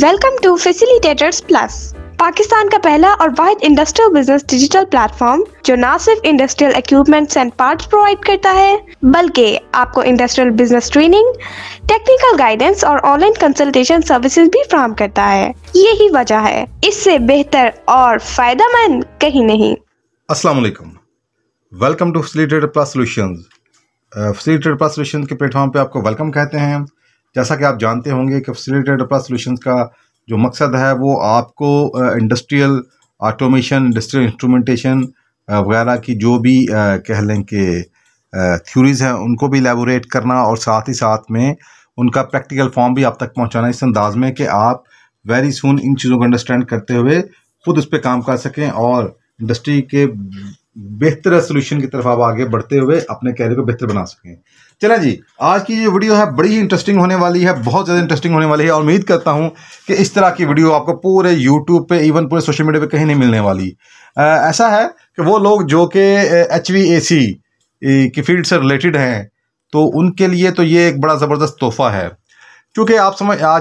Welcome to facilitators plus, Pakistan का पहला और वाहिद इंडस्ट्रियल बिजनेस डिजिटल प्लेटफॉर्म जो न सिर्फ industrial equipments and parts provide करता है बल्कि आपको industrial business training, technical guidance और ऑनलाइन कंसल्टेशन सर्विसेज भी फराहम करता है। यही वजह है, इससे बेहतर और फायदेमंद कहीं नहीं। अस्सलाम वालेकुम, welcome to facilitator plus solutions. Facilitator plus solutions के प्लेटफॉर्म पे आपको वेलकम कहते हैं। जैसा कि आप जानते होंगे कि फैसिलिटेटर प्लस सॉल्यूशंस का जो मकसद है वो आपको इंडस्ट्रियल ऑटोमेशन, इंडस्ट्रियल इंस्ट्रूमेंटेशन वगैरह की जो भी कह लें कि थ्योरीज़ हैं उनको भी एलैबोरेट करना और साथ ही साथ में उनका प्रैक्टिकल फॉर्म भी आप तक पहुंचाना, इस अंदाज में कि आप वेरी सून इन चीज़ों को अंडरस्टैंड करते हुए खुद उस पर काम कर सकें और इंडस्ट्री के बेहतर सोल्यूशन की तरफ आप आगे बढ़ते हुए अपने कैरियर को बेहतर बना सकें। चलें जी, आज की ये वीडियो है बड़ी इंटरेस्टिंग होने वाली है, बहुत ज़्यादा इंटरेस्टिंग होने वाली है और उम्मीद करता हूँ कि इस तरह की वीडियो आपको पूरे यूट्यूब पे, इवन पूरे सोशल मीडिया पे कहीं नहीं मिलने वाली। ऐसा है कि वो लोग जो कि HVAC की फील्ड से रिलेटेड हैं तो उनके लिए तो ये एक बड़ा ज़बरदस्त तोहफ़ा है, क्योंकि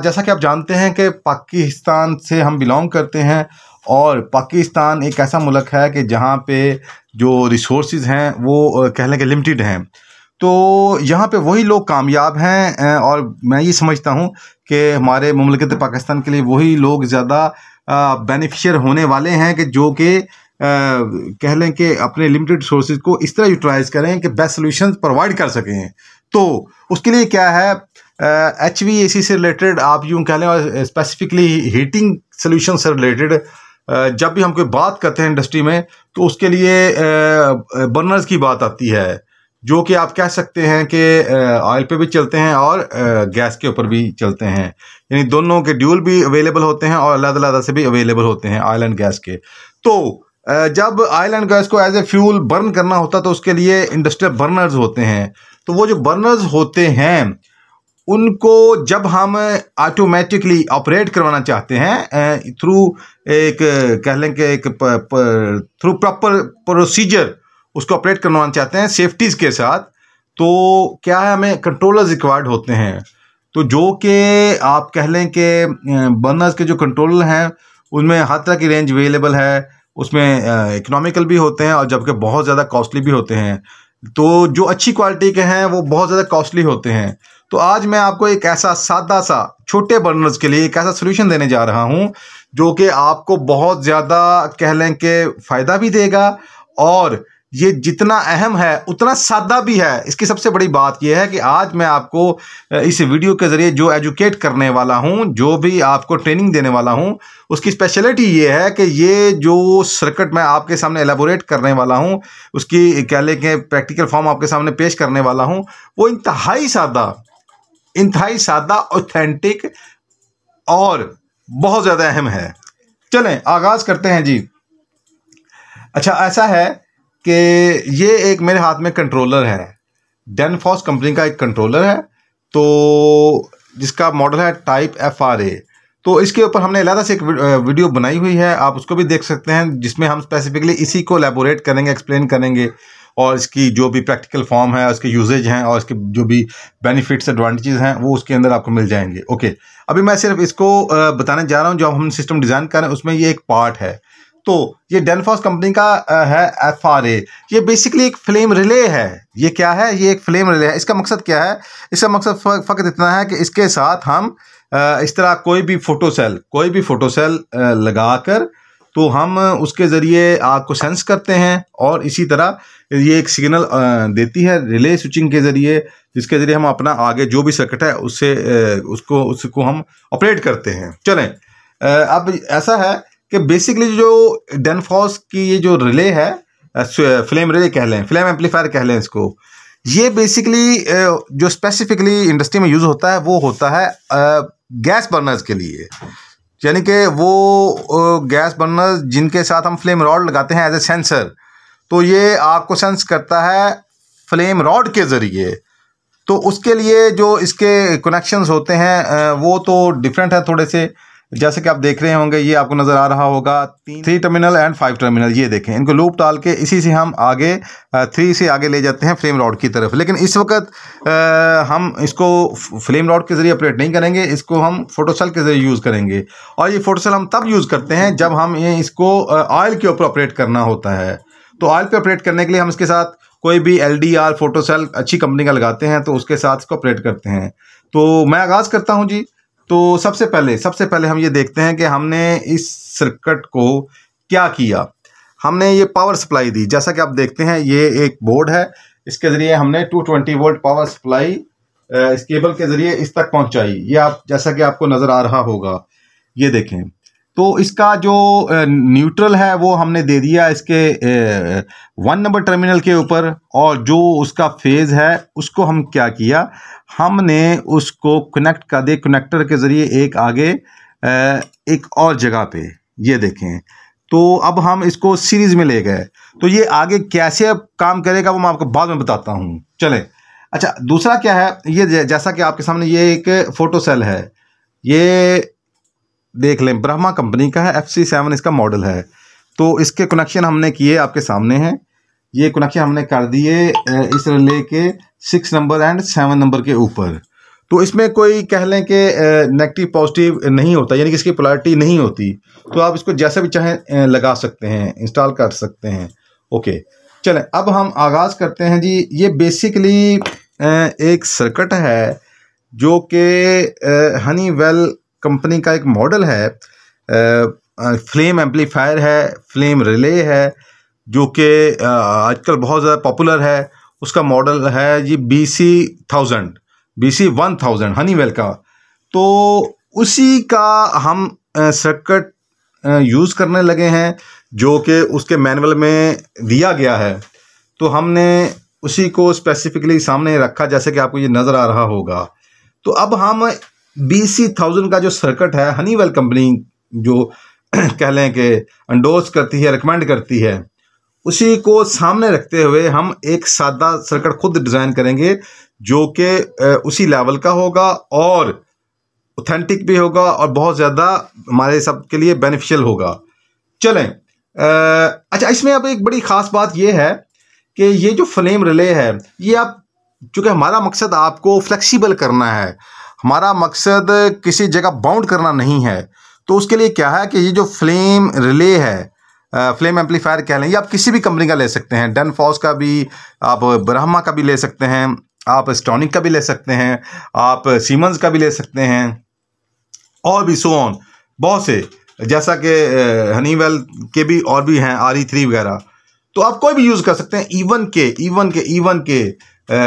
जैसा कि आप जानते हैं कि पाकिस्तान से हम बिलोंग करते हैं और पाकिस्तान एक ऐसा मुल्क है कि जहाँ पे जो रिसोर्सेज हैं वो कह लें कि लिमिटेड हैं। तो यहाँ पे वही लोग कामयाब हैं और मैं ये समझता हूँ कि हमारे मुमलकत पाकिस्तान के लिए वही लोग ज़्यादा बेनिफिशियर होने वाले हैं कि जो कि कह लें कि अपने लिमिटेड रिसोर्सेज को इस तरह यूटिलाइज़ करें कि बेस्ट सॉल्यूशंस प्रोवाइड कर सकें। तो उसके लिए क्या है, HVAC से रिलेटेड आप यूँ कह लें और स्पेसिफिकली हीटिंग सोल्यूशन से रिलेटेड जब भी हम कोई बात करते हैं इंडस्ट्री में तो उसके लिए बर्नर्स की बात आती है, जो कि आप कह सकते हैं कि ऑयल पे भी चलते हैं और गैस के ऊपर भी चलते हैं, यानी दोनों के ड्यूल भी अवेलेबल होते हैं और अलग-अलग से भी अवेलेबल होते हैं ऑयल एंड गैस के। तो जब ऑयल एंड गैस को एज ए फ्यूल बर्न करना होता तो उसके लिए इंडस्ट्रियल बर्नर्स होते हैं। तो वो जो बर्नर्स होते हैं उनको जब हम ऑटोमेटिकली ऑपरेट करवाना चाहते हैं थ्रू एक कह लें कि एक थ्रू प्रॉपर प्रोसीजर उसको ऑपरेट करवाना चाहते हैं सेफ्टीज़ के साथ, तो क्या है, हमें कंट्रोलर्स रिक्वायर्ड होते हैं। तो जो कि आप कह लें कि बर्नर्स के जो कंट्रोलर हैं उनमें हर तरह की रेंज अवेलेबल है, उसमें इकोनॉमिकल भी होते हैं और जबकि बहुत ज़्यादा कॉस्टली भी होते हैं। तो जो अच्छी क्वालिटी के हैं वो बहुत ज़्यादा कॉस्टली होते हैं। तो आज मैं आपको एक ऐसा सादा सा छोटे बर्नर्स के लिए एक ऐसा सोल्यूशन देने जा रहा हूँ जो कि आपको बहुत ज़्यादा कह लें कि फ़ायदा भी देगा और ये जितना अहम है उतना सादा भी है। इसकी सबसे बड़ी बात यह है कि आज मैं आपको इस वीडियो के ज़रिए जो एजुकेट करने वाला हूँ, जो भी आपको ट्रेनिंग देने वाला हूँ, उसकी स्पेशलिटी ये है कि ये जो सर्किट मैं आपके सामने एलेबोरेट करने वाला हूँ, उसकी कह लें कि प्रैक्टिकल फॉर्म आपके सामने पेश करने वाला हूँ, वो इंतहाई सादा, ऑथेंटिक और बहुत ज़्यादा अहम है। चलें आगाज़ करते हैं जी। अच्छा, ऐसा है कि ये एक मेरे हाथ में कंट्रोलर है, डेनफॉस कंपनी का एक कंट्रोलर है, तो जिसका मॉडल है टाइप FRA। तो इसके ऊपर हमने अलग से एक वीडियो बनाई हुई है, आप उसको भी देख सकते हैं, जिसमें हम स्पेसिफिकली इसी को एलैबोरेट करेंगे, एक्सप्लेन करेंगे और इसकी जो भी प्रैक्टिकल फॉर्म है, उसके यूजेज हैं और इसके जो भी बेनिफिट्स एडवांटेजेस हैं वो उसके अंदर आपको मिल जाएंगे। ओके, अभी मैं सिर्फ इसको बताने जा रहा हूँ जो हम सिस्टम डिज़ाइन कर रहे हैं उसमें ये एक पार्ट है। तो ये डेनफॉस कंपनी का है FRA। ये बेसिकली एक फ्लेम रिले है। ये क्या है? ये एक फ्लेम रिले है। इसका मकसद क्या है? इसका मकसद फ़कत इतना है कि इसके साथ हम इस तरह कोई भी फोटो सेल लगाकर तो हम उसके ज़रिए आग को सेंस करते हैं और इसी तरह ये एक सिग्नल देती है रिले स्विचिंग के ज़रिए, जिसके ज़रिए हम अपना आगे जो भी सर्किट है उसको हम ऑपरेट करते हैं। चलें, अब ऐसा है कि बेसिकली जो डेनफॉस की ये जो रिले है, फ्लेम रिले कह लें, फ्लेम एम्पलीफायर कह लें इसको, ये बेसिकली जो स्पेसिफिकली इंडस्ट्री में यूज़ होता है वो होता है गैस बर्नर्स के लिए, यानी कि वो गैस बर्नर्स जिनके साथ हम फ्लेम रॉड लगाते हैं एज ए सेंसर। तो ये आपको सेंस करता है फ्लेम रॉड के ज़रिए। तो उसके लिए जो इसके कनेक्शंस होते हैं वो तो डिफरेंट है थोड़े से, जैसे कि आप देख रहे होंगे, ये आपको नज़र आ रहा होगा 3 टर्मिनल एंड 5 टर्मिनल। ये देखें, इनको लूप डाल के इसी से हम आगे 3 से आगे ले जाते हैं फ्लेम रॉड की तरफ। लेकिन इस वक्त हम इसको फ्लेम रॉड के ज़रिए ऑपरेट नहीं करेंगे, इसको हम फोटो सेल के ज़रिए यूज़ करेंगे। और ये फोटो सेल हम तब यूज़ करते हैं जब हम इसको ऑयल के ऊपर ऑपरेट करना होता है। तो ऑयल पे ऑपरेट करने के लिए हम इसके साथ कोई भी LDR फोटो सेल अच्छी कंपनी का लगाते हैं, तो उसके साथ इसको ऑपरेट करते हैं। तो मैं आगाज़ करता हूं जी। तो सबसे पहले हम ये देखते हैं कि हमने इस सर्किट को क्या किया। हमने ये पावर सप्लाई दी। जैसा कि आप देखते हैं, ये एक बोर्ड है, इसके ज़रिए हमने 220 वोल्ट पावर सप्लाई इस केबल के ज़रिए इस तक पहुंचाई। ये आप जैसा कि आपको नज़र आ रहा होगा, ये देखें। तो इसका जो न्यूट्रल है वो हमने दे दिया इसके 1 नंबर टर्मिनल के ऊपर, और जो उसका फेज़ है उसको हम क्या किया, हमने उसको कनेक्ट कर दिया कनेक्टर के ज़रिए एक आगे एक और जगह पे। ये देखें, तो अब हम इसको सीरीज़ में ले गए। तो ये आगे कैसे अब काम करेगा वो मैं आपको बाद में बताता हूँ। चलें, अच्छा, दूसरा क्या है, ये जैसा कि आपके सामने ये एक फोटो सेल है, ये देख लें, ब्रह्मा कंपनी का है, FC7 इसका मॉडल है। तो इसके कनेक्शन हमने किए, आपके सामने हैं। ये कनेक्शन हमने कर दिए इस रिले के 6 नंबर एंड 7 नंबर के ऊपर। तो इसमें कोई कह लें कि नेगेटिव पॉजिटिव नहीं होता, यानी कि इसकी पोलैरिटी नहीं होती। तो आप इसको जैसा भी चाहें लगा सकते हैं, इंस्टॉल कर सकते हैं। ओके, चलें, अब हम आगाज़ करते हैं जी। ये बेसिकली एक सर्किट है जो कि हनीवेल कंपनी का एक मॉडल है, फ्लेम एम्पलीफायर है, फ्लेम रिले है, जो कि आजकल बहुत ज़्यादा पॉपुलर है। उसका मॉडल है जी BC1000 हनीवेल का। तो उसी का हम सर्किट यूज़ करने लगे हैं, जो कि उसके मैनुअल में दिया गया है। तो हमने उसी को स्पेसिफिकली सामने रखा, जैसे कि आपको ये नज़र आ रहा होगा। तो अब हम BC1000 का जो सर्किट है, हनीवेल कंपनी जो कह लें कि एंडोर्स करती है, रिकमेंड करती है, उसी को सामने रखते हुए हम एक सादा सर्किट खुद डिज़ाइन करेंगे, जो कि उसी लेवल का होगा और ऑथेंटिक भी होगा और बहुत ज़्यादा हमारे सब के लिए बेनिफिशियल होगा। चलें, अच्छा, इसमें अब एक बड़ी ख़ास बात यह है कि ये जो फ्लेम रिले है, ये आप, चूँकि हमारा मकसद आपको फ्लेक्सिबल करना है, हमारा मकसद किसी जगह बाउंड करना नहीं है। तो उसके लिए क्या है कि ये जो फ्लेम रिले है, फ्लेम एम्पलीफायर कह लें, ये आप किसी भी कंपनी का ले सकते हैं, डेनफॉस का भी, आप ब्रह्मा का भी ले सकते हैं, आप स्टोनिक का भी ले सकते हैं, आप सीमेंस का भी ले सकते हैं, और भी सो ऑन बहुत से, जैसा कि हनीवेल के भी और भी हैं, RE3 वगैरह। तो आप कोई भी यूज़ कर सकते हैं। इवन के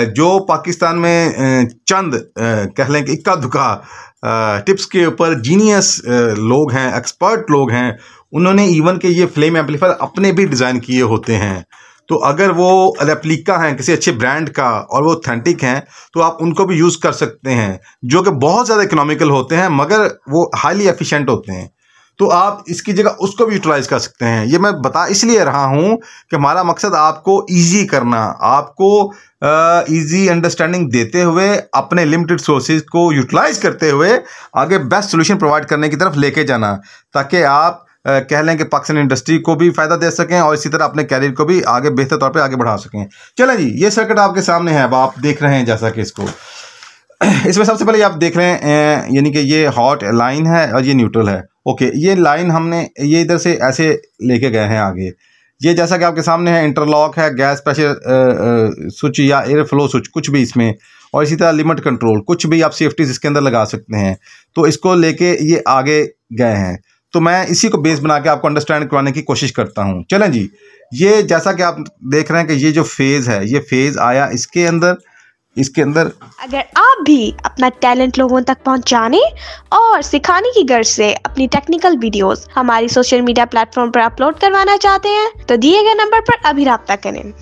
जो पाकिस्तान में चंद कह लें कि इक्का दुक्का टिप्स के ऊपर जीनियस लोग हैं, एक्सपर्ट लोग हैं, उन्होंने इवन के ये फ्लेम एम्पलीफायर अपने भी डिज़ाइन किए होते हैं। तो अगर वो रेप्लिका हैं किसी अच्छे ब्रांड का और वो ऑथेंटिक हैं, तो आप उनको भी यूज़ कर सकते हैं, जो कि बहुत ज़्यादा इकोनॉमिकल होते हैं मगर वो हाईली एफिशिएंट होते हैं। तो आप इसकी जगह उसको भी यूटिलाइज कर सकते हैं। ये मैं बता इसलिए रहा हूँ कि हमारा मकसद आपको ईजी करना, आपको ईजी अंडरस्टैंडिंग देते हुए, अपने लिमिटेड सोर्सेज को यूटिलाइज करते हुए आगे बेस्ट सोल्यूशन प्रोवाइड करने की तरफ लेके जाना, ताकि आप कह लें कि पाकिस्तान इंडस्ट्री को भी फ़ायदा दे सकें और इसी तरह अपने कैरियर को भी आगे बेहतर तौर पे आगे बढ़ा सकें। चलें जी, ये सर्किट आपके सामने है, अब आप देख रहे हैं जैसा कि इसको इसमें सबसे पहले आप देख रहे हैं, यानी कि ये हॉट लाइन है और ये न्यूट्रल है। ओके, ये लाइन हमने ये इधर से ऐसे लेके गए हैं आगे। ये जैसा कि आपके सामने है, इंटरलॉक है, गैस प्रेशर स्विच या एयर फ्लो स्विच, कुछ भी इसमें, और इसी तरह लिमिट कंट्रोल, कुछ भी आप सेफ्टीज इसके अंदर लगा सकते हैं। तो इसको लेके ये आगे गए हैं। तो मैं इसी को बेस बना के आपको अंडरस्टैंड करवाने की कोशिश करता हूँ। चलें जी, ये जैसा कि आप देख रहे हैं कि ये जो फेज़ है, ये फेज़ आया इसके अंदर। अगर आप भी अपना टैलेंट लोगों तक पहुंचाने और सिखाने की गर्ज से अपनी टेक्निकल वीडियोस हमारी सोशल मीडिया प्लेटफॉर्म पर अपलोड करवाना चाहते हैं, तो दिए गए नंबर पर अभी राब्ता करें।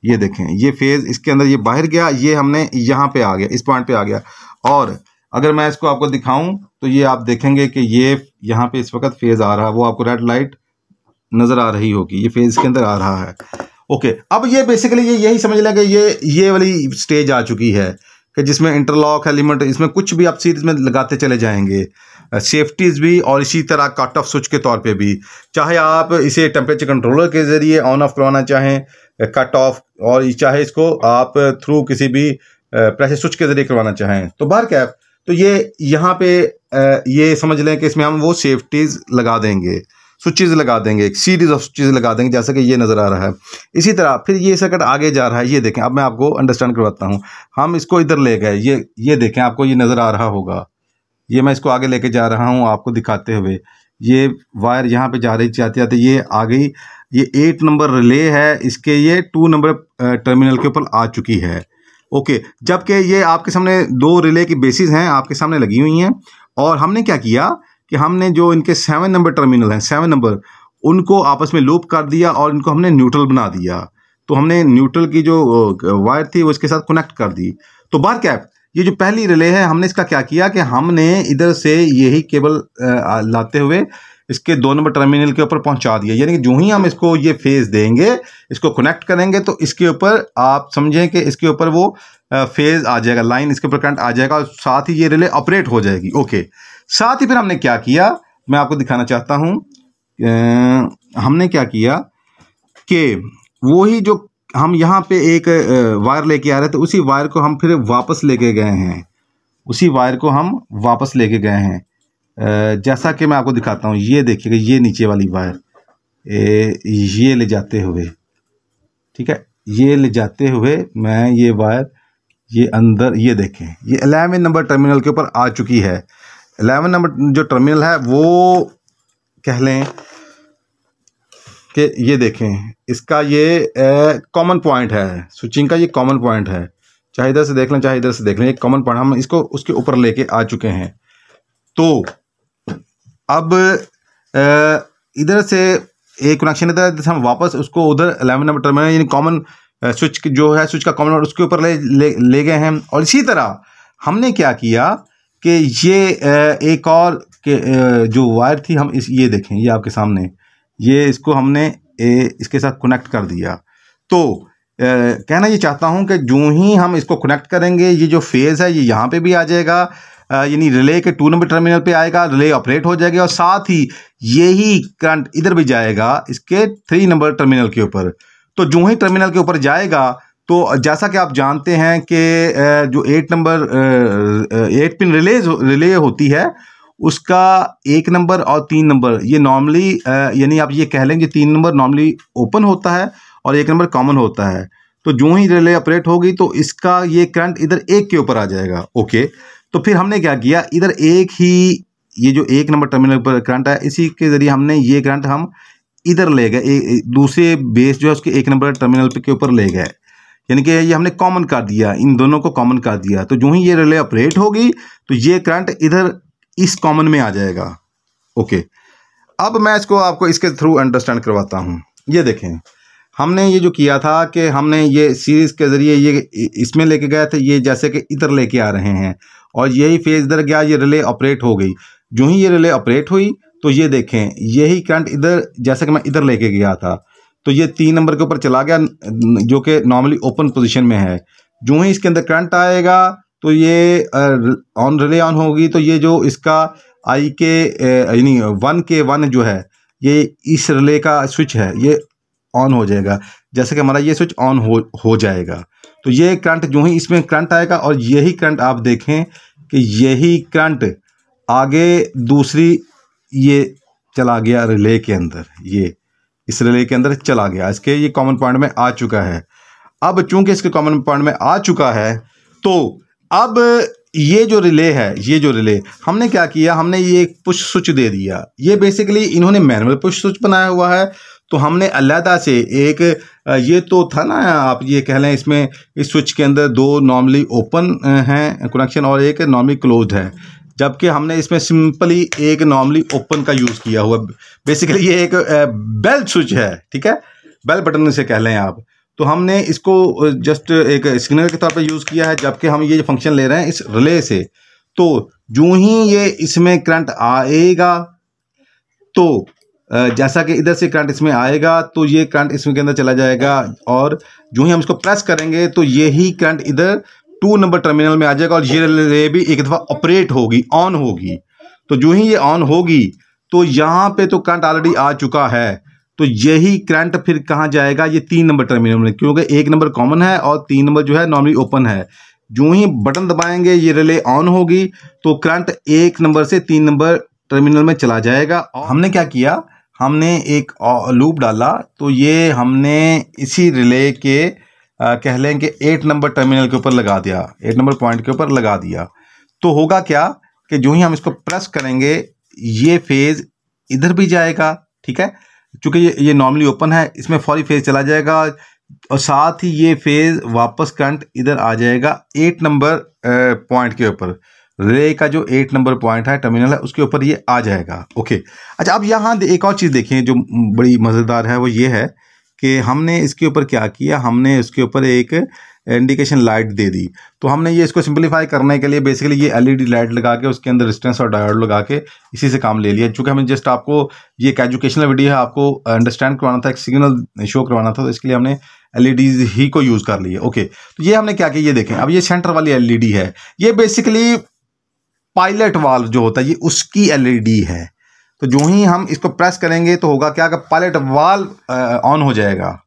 ये देखें, ये फेज़ इसके अंदर ये बाहर गया, ये हमने यहाँ पे आ गया, इस पॉइंट पे आ गया। और अगर मैं इसको आपको दिखाऊं तो ये आप देखेंगे कि ये यहाँ पे इस वक्त फेज़ आ रहा है, वो आपको रेड लाइट नज़र आ रही होगी, ये फेज़ इसके अंदर आ रहा है। ओके, अब ये बेसिकली ये यही समझ लें कि ये वाली स्टेज आ चुकी है कि जिसमें इंटरलॉक है, लिमिट, इसमें कुछ भी आप सीरीज में लगाते चले जाएंगे। सेफ्टीज़ भी और इसी तरह कट ऑफ स्विच के तौर पे भी। चाहे आप इसे टेम्परेचर कंट्रोलर के ज़रिए ऑन ऑफ करवाना चाहें कट ऑफ, और चाहे इसको आप थ्रू किसी भी प्रेशर स्विच के ज़रिए करवाना चाहें। तो बहरकैफ तो ये यहाँ पे ये समझ लें कि इसमें हम वो सेफ्टीज़ लगा देंगे, स्विचेज़ लगा देंगे, एक सीरीज़ ऑफ स्विचेज़ लगा देंगे, जैसा कि ये नज़र आ रहा है। इसी तरह फिर ये सर्किट आगे जा रहा है, ये देखें। अब मैं आपको अंडरस्टैंड करवाता हूँ। हम इसको इधर ले गए, ये देखें, आपको ये नज़र आ रहा होगा। ये मैं इसको आगे लेके जा रहा हूँ आपको दिखाते हुए। ये वायर यहाँ पे जा रही जाते जाते ये आ गई। ये 8 नंबर रिले है, इसके ये 2 नंबर टर्मिनल के ऊपर आ चुकी है। ओके, जबकि ये आपके सामने 2 रिले की बेसिस हैं, आपके सामने लगी हुई हैं। और हमने क्या किया कि हमने जो इनके 7 नंबर टर्मिनल हैं, 7 नंबर, उनको आपस में लूप कर दिया और इनको हमने न्यूट्रल बना दिया। तो हमने न्यूट्रल की जो वायर थी वो इसके साथ कनेक्ट कर दी। तो बहरकैफ ये जो पहली रिले है, हमने इसका क्या किया कि हमने इधर से यही केबल लाते हुए इसके 2 नंबर टर्मिनल के ऊपर पहुंचा दिया। यानी कि जो ही हम इसको ये फेज देंगे, इसको कनेक्ट करेंगे, तो इसके ऊपर आप समझें कि इसके ऊपर वो फेज आ जाएगा, लाइन इसके ऊपर करंट आ जाएगा और साथ ही ये रिले ऑपरेट हो जाएगी। ओके, साथ ही फिर हमने क्या किया, मैं आपको दिखाना चाहता हूँ। हमने क्या किया कि वही जो हम यहाँ पे एक वायर लेके आ रहे थे, उसी वायर को हम फिर वापस लेके गए हैं, उसी वायर को हम वापस लेके गए हैं। जैसा कि मैं आपको दिखाता हूँ, ये देखिएगा, ये नीचे वाली वायर ये ले जाते हुए, ठीक है, ये ले जाते हुए मैं ये वायर ये अंदर, ये देखें, ये 11 नंबर टर्मिनल के ऊपर आ चुकी है। 11 नंबर जो टर्मिनल है वो कह लें कि ये देखें, इसका ये कॉमन पॉइंट है, स्विचिंग का ये कॉमन पॉइंट है। चाहे इधर से देख लें चाहे इधर से देख लें, एक कॉमन पॉइंट हम इसको उसके ऊपर लेके आ चुके हैं। तो अब इधर से एक कनेक्शन इधर हम वापस उसको उधर 11 नंबर टर्मिनल यानी कॉमन स्विच जो है, स्विच का कॉमन उसके ऊपर ले गए हैं। और इसी तरह हमने क्या किया कि ये एक और के जो वायर थी, हम ये देखें, ये आपके सामने, ये इसको हमने इसके साथ कनेक्ट कर दिया। तो कहना ये चाहता हूं कि जो ही हम इसको कनेक्ट करेंगे, ये जो फेज़ है ये यहाँ पे भी आ जाएगा, यानी रिले के 2 नंबर टर्मिनल पे आएगा, रिले ऑपरेट हो जाएगा और साथ ही यही करंट इधर भी जाएगा इसके 3 नंबर टर्मिनल के ऊपर। तो जो ही टर्मिनल के ऊपर जाएगा, तो जैसा कि आप जानते हैं कि जो 8 पिन रिले होती है, उसका 1 नंबर और 3 नंबर ये नॉर्मली यानी आप ये कह लेंगे 3 नंबर नॉर्मली ओपन होता है और 1 नंबर कॉमन होता है। तो जो ही रिले ऑपरेट होगी तो इसका ये करंट इधर 1 के ऊपर आ जाएगा। ओके, तो फिर हमने क्या किया, इधर एक ही ये जो 1 नंबर टर्मिनल पर करंट है, इसी के ज़रिए हमने ये करंट हम इधर ले गए, दूसरे बेस जो है उसके 1 नंबर टर्मिनल के ऊपर ले गए, यानी कि ये हमने कॉमन कर दिया, इन दोनों को कॉमन कर दिया। तो जो ही ये रिले ऑपरेट होगी तो ये करंट इधर इस कॉमन में आ जाएगा। ओके, अब मैं इसको आपको इसके थ्रू अंडरस्टैंड करवाता हूँ। ये देखें, हमने ये जो किया था कि हमने ये सीरीज़ के ज़रिए ये इसमें लेके गए थे, ये जैसे कि इधर लेके आ रहे हैं और यही फेज इधर गया, ये रिले ऑपरेट हो गई। जो ही ये रिले ऑपरेट हुई तो ये देखें, यही करंट इधर जैसे कि मैं इधर लेके गया था, तो ये 3 नंबर के ऊपर चला गया जो कि नॉर्मली ओपन पोजीशन में है। जो ही इसके अंदर करंट आएगा तो ये ऑन रिले ऑन होगी, तो ये जो इसका आई के यानी 1K1 जो है, ये इस रिले का स्विच है, ये ऑन हो जाएगा। जैसे कि हमारा ये स्विच ऑन हो जाएगा, तो ये करंट जो ही इसमें करंट आएगा और यही करंट आप देखें कि यही करंट आगे दूसरी ये चला गया रिले के अंदर, ये इस रिले के अंदर चला गया, इसके ये कॉमन पॉइंट में आ चुका है। अब चूंकि इसके कॉमन पॉइंट में आ चुका है, तो अब ये जो रिले है, ये जो रिले हमने क्या किया, हमने ये एक पुश स्विच दे दिया। ये बेसिकली इन्होंने मैनुअल पुश स्विच बनाया हुआ है, तो हमने अलहदा से एक ये तो था ना, आप ये कह लें, इसमें इस स्विच के अंदर 2 नॉर्मली ओपन हैं कनेक्शन और एक नॉर्मली क्लोज्ड है, जबकि हमने इसमें सिंपली एक नॉर्मली ओपन का यूज़ किया हुआ। बेसिकली ये एक बेल स्विच है, ठीक है, बेल बटन से कह लें आप। तो हमने इसको जस्ट एक सिग्नल के तौर पे यूज़ किया है, जबकि हम ये फंक्शन ले रहे हैं इस रिले से। तो जो ही ये इसमें करंट आएगा, तो जैसा कि इधर से करंट इसमें आएगा तो ये करंट इसमें के अंदर चला जाएगा, और जो ही हम इसको प्रेस करेंगे तो यही करंट इधर 2 नंबर टर्मिनल में आ जाएगा और ये रिले भी एक दफ़ा ऑपरेट होगी, ऑन होगी। तो जो ही ये ऑन होगी तो यहाँ पे तो करंट ऑलरेडी आ चुका है, तो यही करंट फिर कहाँ जाएगा, ये 3 नंबर टर्मिनल में, क्योंकि 1 नंबर कॉमन है और 3 नंबर जो है नॉर्मली ओपन है। जो ही बटन दबाएंगे ये रिले ऑन होगी तो करंट 1 नंबर से 3 नंबर टर्मिनल में चला जाएगा। और हमने क्या किया, हमने एक लूप डाला, तो ये हमने इसी रिले के कह लें कि 8 नंबर टर्मिनल के ऊपर लगा दिया, 8 नंबर पॉइंट के ऊपर लगा दिया। तो होगा क्या कि जो ही हम इसको प्रेस करेंगे ये फेज इधर भी जाएगा, ठीक है, क्योंकि ये नॉर्मली ओपन है, इसमें फौरी फेज चला जाएगा और साथ ही ये फेज वापस करंट इधर आ जाएगा 8 नंबर पॉइंट के ऊपर, रिले का जो 8 नंबर पॉइंट है टर्मिनल है उसके ऊपर ये आ जाएगा। ओके, अच्छा अब यहाँ एक और चीज़ देखें जो बड़ी मज़ेदार है, वो ये है कि हमने इसके ऊपर क्या किया, हमने इसके ऊपर एक इंडिकेशन लाइट दे दी। तो हमने ये इसको सिंपलीफाई करने के लिए बेसिकली ये एलईडी लाइट लगा के उसके अंदर रेजिस्टेंस और डायोड लगा के इसी से काम ले लिया। चूँकि हमें जस्ट आपको ये एक एजुकेशनल वीडियो है, आपको अंडरस्टैंड करवाना था, एक सिग्नल शो करवाना था, तो इसके लिए हमने एलईडीज ही को यूज़ कर लिया। ओके, तो ये हमने क्या किया, ये देखें, अब ये सेंटर वाली एलईडी है, ये बेसिकली पायलट वाल्व जो होता है ये उसकी एलईडी है। तो जो ही हम इसको प्रेस करेंगे तो होगा क्या कि पायलट वाल्व ऑन हो जाएगा,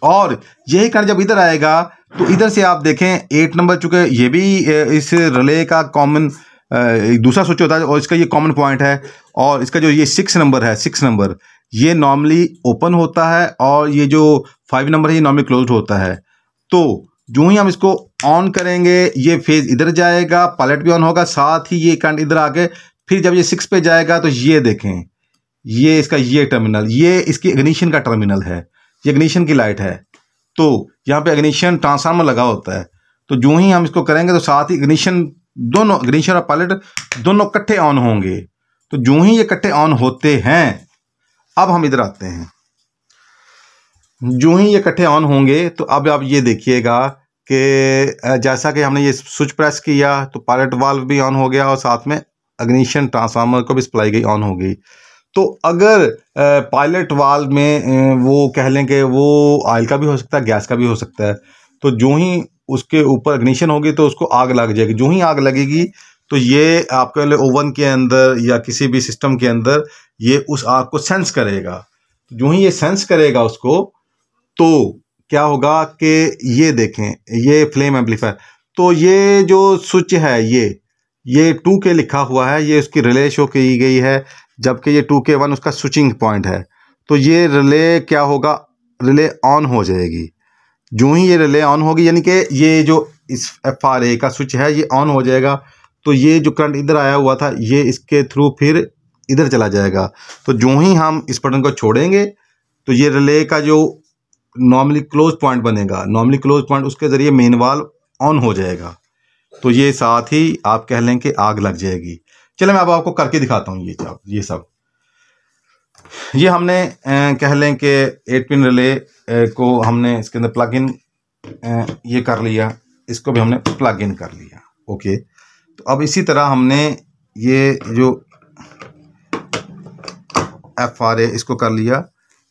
और यही करंट जब इधर आएगा तो इधर से आप देखें 8 नंबर, चूँकि ये भी इस रिले का कॉमन दूसरा स्विच होता है और इसका ये कॉमन पॉइंट है, और इसका जो ये 6 नंबर है, 6 नंबर ये नॉर्मली ओपन होता है और ये जो 5 नंबर है ये नॉर्मली क्लोज्ड होता है। तो जो ही हम इसको ऑन करेंगे ये फेज इधर जाएगा, पायलट भी ऑन होगा, साथ ही ये करंट इधर आके फिर जब ये 6 पे जाएगा तो ये देखें, ये इसका ये टर्मिनल, ये इसकी इग्निशन का टर्मिनल है, ये इग्निशन की लाइट है। तो यहाँ पे इग्निशन ट्रांसफार्मर लगा होता है, तो जो ही हम इसको करेंगे तो साथ ही इग्निशन दोनों, इग्निशन और पायलट दोनों इकट्ठे ऑन होंगे। तो जो ही ये इकट्ठे ऑन होते हैं, अब हम इधर आते हैं, जो ही ये इकट्ठे ऑन होंगे तो अब आप ये देखिएगा कि जैसा कि हमने ये स्विच प्रेस किया तो पायलट वाल्व भी ऑन हो गया और साथ में इग्निशन ट्रांसफार्मर को भी सप्लाई गई ऑन हो गई। तो अगर पायलट वाल्व में वो कह लें कि वो ऑयल का भी हो सकता है, गैस का भी हो सकता है, तो जो ही उसके ऊपर इग्निशन होगी तो उसको आग लग जाएगी। जो ही आग लगेगी तो ये आपके लिए ओवन के अंदर या किसी भी सिस्टम के अंदर ये उस आग को सेंस करेगा। जो ही ये सेंस करेगा उसको, तो क्या होगा कि ये देखें, ये फ्लेम एम्पलीफायर, तो ये जो स्विच है ये 2K लिखा हुआ है, ये उसकी रिले शो की गई है, जबकि ये 2K1 उसका स्विचिंग पॉइंट है। तो ये रिले क्या होगा, रिले ऑन हो जाएगी। जो ही ये रिले ऑन होगी यानी कि ये जो इस FRA का स्विच है ये ऑन हो जाएगा, तो ये जो करंट इधर आया हुआ था ये इसके थ्रू फिर इधर चला जाएगा। तो जो ही हम इस बटन को छोड़ेंगे तो ये रिले का जो नॉर्मली क्लोज पॉइंट बनेगा, नॉर्मली क्लोज पॉइंट, उसके ज़रिए मेन वाल्व ऑन हो जाएगा। तो ये साथ ही आप कह लें कि आग लग जाएगी। चलो मैं अब आपको करके दिखाता हूँ ये सब। ये हमने कह लें कि 8 पिन रिले को हमने इसके अंदर प्लग इन ये कर लिया, इसको भी हमने प्लग इन कर लिया। ओके, तो अब इसी तरह हमने ये जो FRA इसको कर लिया,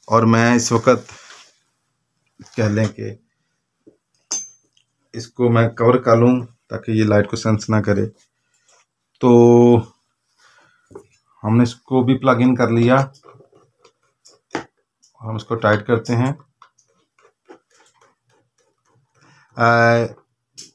और मैं इस वक्त कह लें कि इसको मैं कवर कर लूँ ताकि ये लाइट को सेंस ना करे। तो हमने इसको भी प्लग इन कर लिया, हम इसको टाइट करते हैं।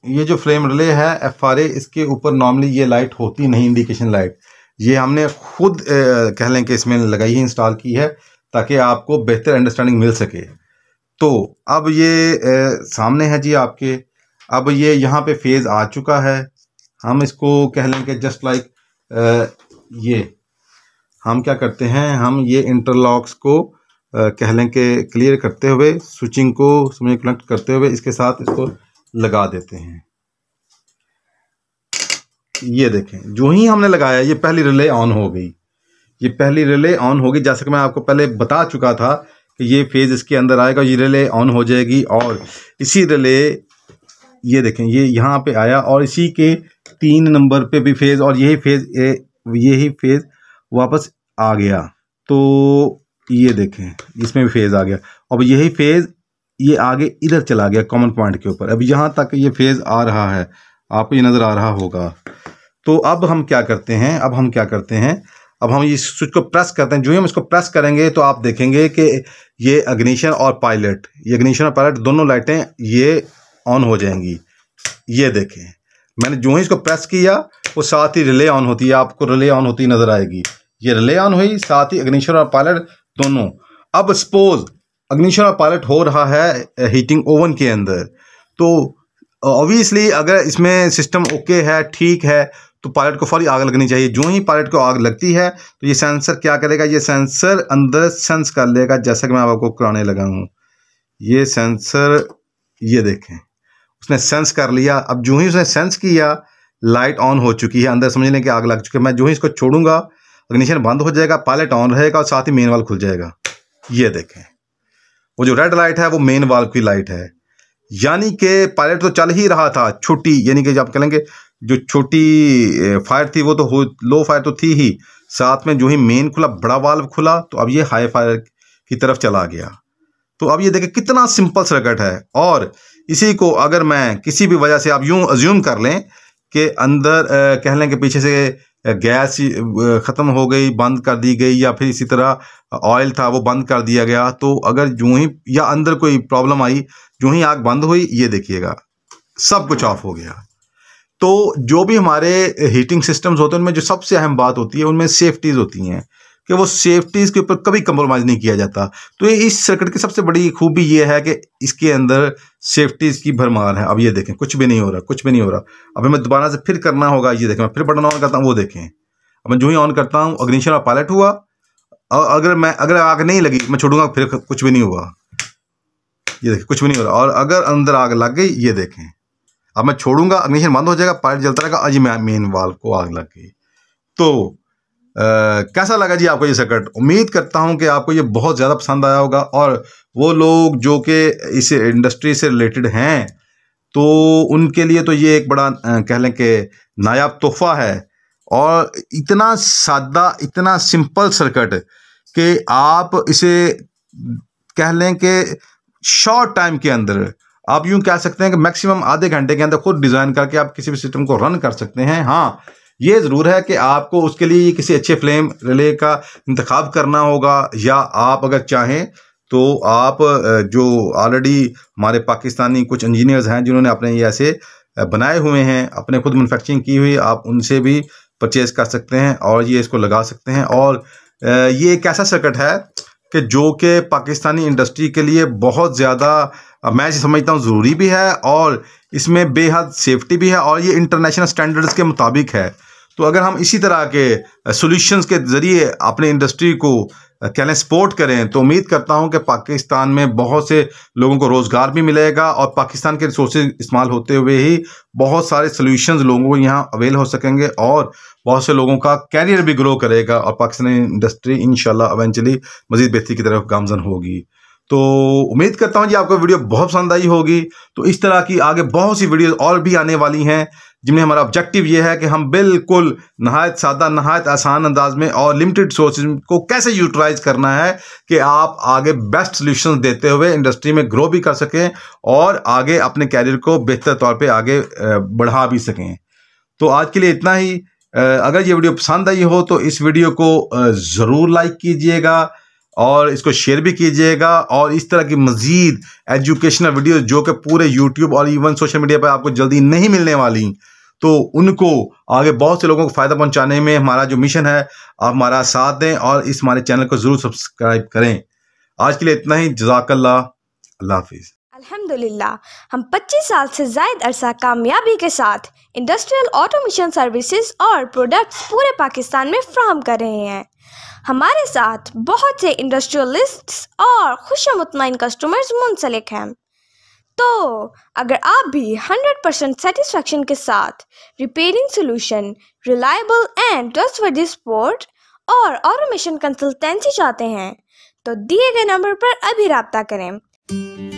ये जो फ्लेम रिले है FRA, इसके ऊपर नॉर्मली ये लाइट होती नहीं, इंडिकेशन लाइट, ये हमने खुद कह लें कि इसमें लगाई ही, इंस्टॉल की है ताकि आपको बेहतर अंडरस्टैंडिंग मिल सके। तो अब ये सामने है जी आपके, अब ये यहाँ पे फेज़ आ चुका है। हम इसको कह लें कि जस्ट लाइक ये हम क्या करते हैं, हम ये इंटरलॉक्स को कह लें कि क्लियर करते हुए, स्विचिंग को समझ कनेक्ट करते हुए इसके साथ इसको लगा देते हैं। ये देखें, जो ही हमने लगाया ये पहली रिले ऑन हो गई, ये पहली रिले ऑन होगी। जैसे कि मैं आपको पहले बता चुका था कि ये फेज़ इसके अंदर आएगा, ये रिले ऑन हो जाएगी, और इसी रिले ये देखें ये यहाँ पे आया और इसी के 3 नंबर पे भी फेज़, और यही फेज़ वापस आ गया। तो ये देखें इसमें भी फेज़ आ गया, अब यही फेज़ ये आगे इधर चला गया कॉमन पॉइंट के ऊपर। अब यहाँ तक ये फेज़ आ रहा है, आपको ये नज़र आ रहा होगा। तो अब हम क्या करते हैं, अब हम इस स्विच को प्रेस करते हैं। जो ही हम इसको प्रेस करेंगे तो आप देखेंगे कि ये इग्निशन और पायलट, दोनों लाइटें ये ऑन हो जाएंगी। ये देखें, मैंने जो ही इसको प्रेस किया वो साथ ही रिले ऑन होती है, आपको रिले ऑन होती नज़र आएगी। ये रिले ऑन हुई, साथ ही इग्निशन और पायलट दोनों। अब सपोज इग्निशन और पायलट हो रहा है हीटिंग ओवन के अंदर, तो ऑब्वियसली अगर इसमें सिस्टम ओके है, ठीक है, तो पायलट को फौरी आग लगनी चाहिए। जो ही पायलट को आग लगती है तो ये सेंसर क्या करेगा, ये सेंसर अंदर सेंस कर लेगा, जैसा कि मैं आपको कराने लगा हूँ। ये सेंसर, ये देखें, उसने सेंस कर लिया। अब जो ही उसने सेंस किया, लाइट ऑन हो चुकी है, अंदर समझ लें कि आग लग चुकी है। मैं जो ही इसको छोड़ूंगा, इग्निशन बंद हो जाएगा, पायलट ऑन रहेगा और साथ ही मेन वाल्व खुल जाएगा। ये देखें, वो जो रेड लाइट है वो मेन वाल्व की लाइट है, यानी कि पायलट तो चल ही रहा था, छोटी, यानी कि आप कहेंगे जो छोटी फायर थी वो तो लो फायर तो थी ही, साथ में जो ही मेन खुला, बड़ा वाल्व खुला, तो अब ये हाई फायर की तरफ चला गया। तो अब ये देखें कितना सिंपल सर्किट है। और इसी को अगर मैं किसी भी वजह से आप यूं अज्यूम कर लें कि अंदर कह लें कि पीछे से गैस ख़त्म हो गई, बंद कर दी गई, या फिर इसी तरह ऑयल था वो बंद कर दिया गया, तो अगर जो ही या अंदर कोई प्रॉब्लम आई, जो ही आग बंद हुई, ये देखिएगा सब कुछ ऑफ हो गया। तो जो भी हमारे हीटिंग सिस्टम्स होते हैं उनमें जो सबसे अहम बात होती है उनमें सेफ्टीज़ होती हैं कि वो सेफ्टीज़ के ऊपर कभी कंप्रोमाइज़ नहीं किया जाता। तो ये इस सर्किट की सबसे बड़ी खूबी ये है कि इसके अंदर सेफ्टीज़ की भरमार है। अब ये देखें, कुछ भी नहीं हो रहा, कुछ भी नहीं हो रहा। अब हमें दोबारा से फिर करना होगा। ये देखें, मैं फिर बटन ऑन करता हूँ, वो देखें, अब मैं जो ही ऑन करता हूँ, इग्निशन और पायलट हुआ। अगर आग नहीं लगी, मैं छोड़ूंगा, फिर कुछ भी नहीं हुआ। ये देखें, कुछ भी नहीं हो रहा। और अगर अंदर आग लग गई, ये देखें, अब मैं छोड़ूंगा, इग्निशन बंद हो जाएगा, पायलट जलता रहेगा, आज मेन वाल्व को आग लग गई। तो कैसा लगा जी आपको ये सर्किट? उम्मीद करता हूं कि आपको ये बहुत ज़्यादा पसंद आया होगा। और वो लोग जो कि इस इंडस्ट्री से रिलेटेड हैं, तो उनके लिए तो ये एक बड़ा कह लें कि नायाब तोहफा है। और इतना सादा, इतना सिंपल सर्किट कि आप इसे कह लें कि शॉर्ट टाइम के अंदर, आप यूं कह सकते हैं कि मैक्सिमम आधे घंटे के अंदर खुद डिज़ाइन करके आप किसी भी सिस्टम को रन कर सकते हैं। हाँ, ये ज़रूर है कि आपको उसके लिए किसी अच्छे फ्लेम रिले का इंतखाब करना होगा, या आप अगर चाहें तो आप जो ऑलरेडी हमारे पाकिस्तानी कुछ इंजीनियर्स हैं जिन्होंने अपने ये ऐसे बनाए हुए हैं, अपने खुद मैन्युफैक्चरिंग की हुई, आप उनसे भी परचेज़ कर सकते हैं और ये इसको लगा सकते हैं। और ये एक ऐसा सर्किट है कि जो कि पाकिस्तानी इंडस्ट्री के लिए बहुत ज़्यादा, मैं समझता हूँ, ज़रूरी भी है, और इसमें बेहद सेफ्टी भी है, और ये इंटरनेशनल स्टैंडर्ड्स के मुताबिक है। तो अगर हम इसी तरह के सॉल्यूशंस के ज़रिए अपने इंडस्ट्री को कह लें सपोर्ट करें, तो उम्मीद करता हूं कि पाकिस्तान में बहुत से लोगों को रोज़गार भी मिलेगा, और पाकिस्तान के रिसोर्सेज इस्तेमाल होते हुए ही बहुत सारे सॉल्यूशंस लोगों को यहां अवेल हो सकेंगे, और बहुत से लोगों का कैरियर भी ग्रो करेगा, और पाकिस्तानी इंडस्ट्री इंशाल्लाह इवेंचुअली मज़ीद बेहतरी की तरफ गामज़न होगी। तो उम्मीद करता हूं जी आपको वीडियो बहुत पसंद आई होगी। तो इस तरह की आगे बहुत सी वीडियो और भी आने वाली हैं, जिनमें हमारा ऑब्जेक्टिव ये है कि हम बिल्कुल नहायत सादा, नहायत आसान अंदाज में और लिमिटेड सोर्सेज को कैसे यूटिलाइज करना है कि आप आगे बेस्ट सॉल्यूशंस देते हुए इंडस्ट्री में ग्रो भी कर सकें और आगे अपने कैरियर को बेहतर तौर पे आगे बढ़ा भी सकें। तो आज के लिए इतना ही। अगर ये वीडियो पसंद आई हो तो इस वीडियो को ज़रूर लाइक कीजिएगा और इसको शेयर भी कीजिएगा, और इस तरह की मज़ीद एजुकेशनल वीडियो जो कि पूरे यूट्यूब और इवन सोशल मीडिया पर आपको जल्दी नहीं मिलने वाली, तो उनको आगे बहुत से लोगों को फ़ायदा पहुंचाने में हमारा जो मिशन है, आप हमारा साथ दें और इस हमारे चैनल को ज़रूर सब्सक्राइब करें। आज के लिए इतना ही। जज़ाकल्लाह, अल्लाह हाफिज़। अल्हम्दुलिल्लाह, हम 25 साल से ज़ायद अरसा कामयाबी के साथ इंडस्ट्रियल ऑटोमेशन सर्विसेज और प्रोडक्ट्स पूरे पाकिस्तान में फ्राहम कर रहे हैं। हमारे साथ बहुत से इंडस्ट्रियलिस्ट्स और खुशमुतमईन कस्टमर्स मुंसलिक हैं। तो अगर आप भी 100% सेटिस्फेक्शन के साथ repairing solution, reliable and trustworthy support और ऑटोमेशन कंसल्टेंसी चाहते हैं, तो दिए गए नंबर पर अभी रब्ता करें।